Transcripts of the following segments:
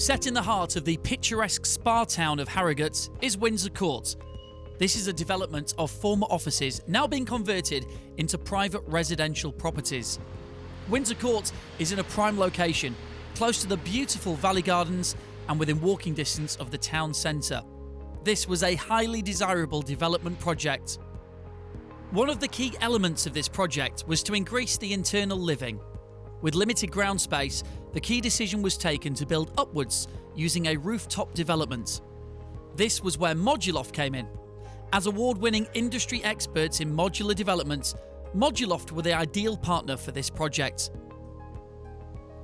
Set in the heart of the picturesque spa town of Harrogate is Windsor Court. This is a development of former offices now being converted into private residential properties. Windsor Court is in a prime location, close to the beautiful Valley Gardens and within walking distance of the town centre. This was a highly desirable development project. One of the key elements of this project was to increase the internal living. With limited ground space, the key decision was taken to build upwards using a rooftop development. This was where Moduloft came in. As award-winning industry experts in modular development, Moduloft were the ideal partner for this project.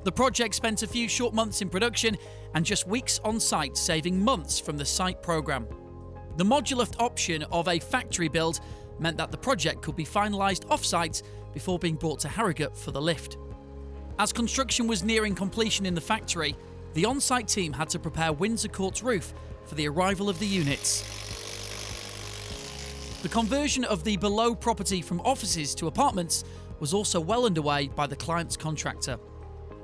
The project spent a few short months in production and just weeks on site, saving months from the site programme. The Moduloft option of a factory build meant that the project could be finalised off-site before being brought to Harrogate for the lift. As construction was nearing completion in the factory, the on-site team had to prepare Windsor Court's roof for the arrival of the units. The conversion of the below property from offices to apartments was also well underway by the client's contractor.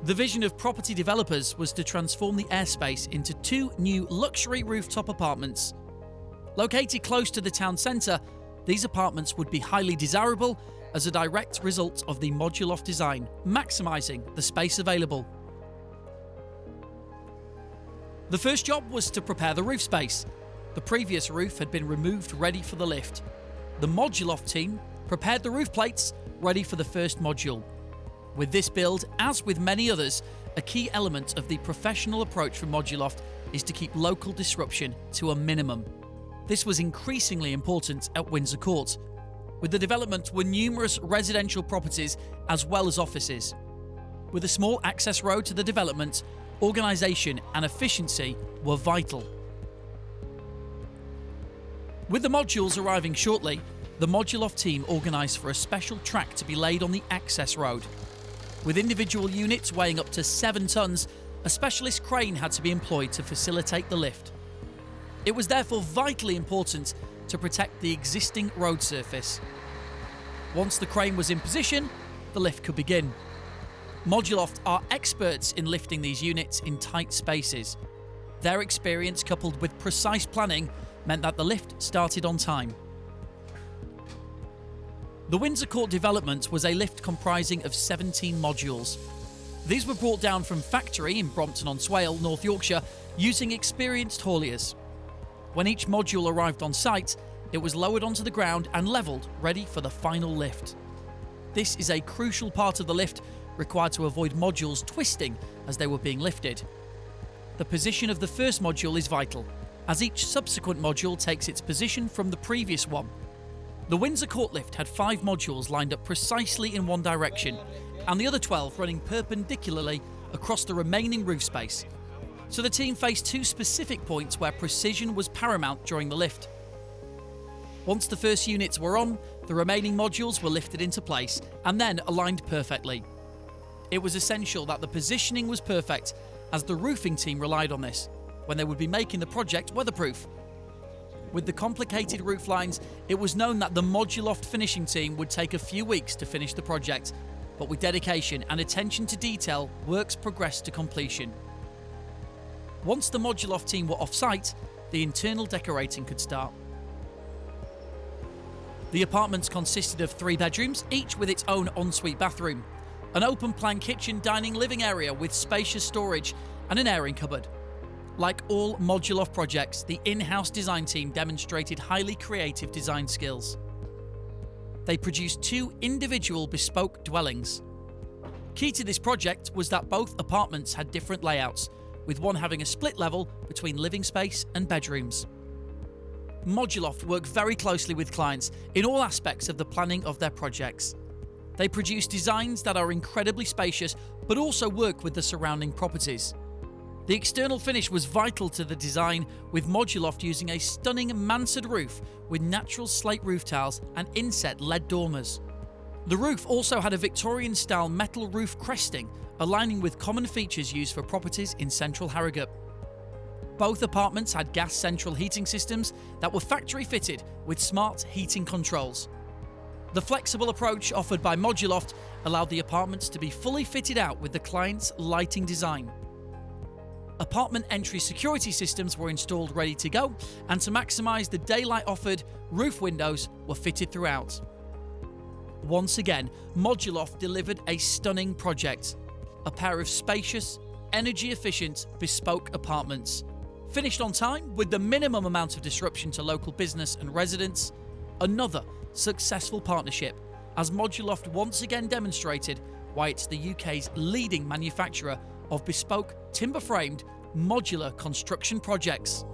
The vision of property developers was to transform the airspace into 2 new luxury rooftop apartments. Located close to the town centre, these apartments would be highly desirable as a direct result of the Moduloft design, maximising the space available. The first job was to prepare the roof space. The previous roof had been removed ready for the lift. The Moduloft team prepared the roof plates ready for the first module. With this build, as with many others, a key element of the professional approach from Moduloft is to keep local disruption to a minimum. This was increasingly important at Windsor Court. With the development were numerous residential properties as well as offices. With a small access road to the development, organisation and efficiency were vital. With the modules arriving shortly, the Moduloft team organised for a special track to be laid on the access road. With individual units weighing up to 7 tonnes, a specialist crane had to be employed to facilitate the lift. It was therefore vitally important to protect the existing road surface. Once the crane was in position, the lift could begin. Moduloft are experts in lifting these units in tight spaces. Their experience, coupled with precise planning, meant that the lift started on time. The Windsor Court development was a lift comprising of 17 modules. These were brought down from factory in Brompton-on-Swale, North Yorkshire, using experienced hauliers. When each module arrived on site, it was lowered onto the ground and levelled, ready for the final lift. This is a crucial part of the lift, required to avoid modules twisting as they were being lifted. The position of the first module is vital, as each subsequent module takes its position from the previous one. The Windsor Court lift had 5 modules lined up precisely in one direction, and the other 12 running perpendicularly across the remaining roof space. So the team faced 2 specific points where precision was paramount during the lift. Once the first units were on, the remaining modules were lifted into place and then aligned perfectly. It was essential that the positioning was perfect, as the roofing team relied on this when they would be making the project weatherproof. With the complicated roof lines, it was known that the Moduloft finishing team would take a few weeks to finish the project, but with dedication and attention to detail, works progressed to completion. Once the Moduloft team were off-site, the internal decorating could start. The apartments consisted of 3 bedrooms, each with its own ensuite bathroom, an open-plan kitchen dining living area with spacious storage and an airing cupboard. Like all Moduloft projects, the in-house design team demonstrated highly creative design skills. They produced 2 individual bespoke dwellings. Key to this project was that both apartments had different layouts, with one having a split level between living space and bedrooms. Moduloft work very closely with clients in all aspects of the planning of their projects. They produce designs that are incredibly spacious, but also work with the surrounding properties. The external finish was vital to the design, with Moduloft using a stunning mansard roof with natural slate roof tiles and inset lead dormers. The roof also had a Victorian-style metal roof cresting, aligning with common features used for properties in central Harrogate. Both apartments had gas central heating systems that were factory-fitted with smart heating controls. The flexible approach offered by Moduloft allowed the apartments to be fully fitted out with the client's lighting design. Apartment entry security systems were installed ready to go, and to maximise the daylight offered, roof windows were fitted throughout. Once again, Moduloft delivered a stunning project. A pair of spacious, energy-efficient, bespoke apartments. Finished on time with the minimum amount of disruption to local business and residents. Another successful partnership, as Moduloft once again demonstrated why it's the UK's leading manufacturer of bespoke, timber-framed, modular construction projects.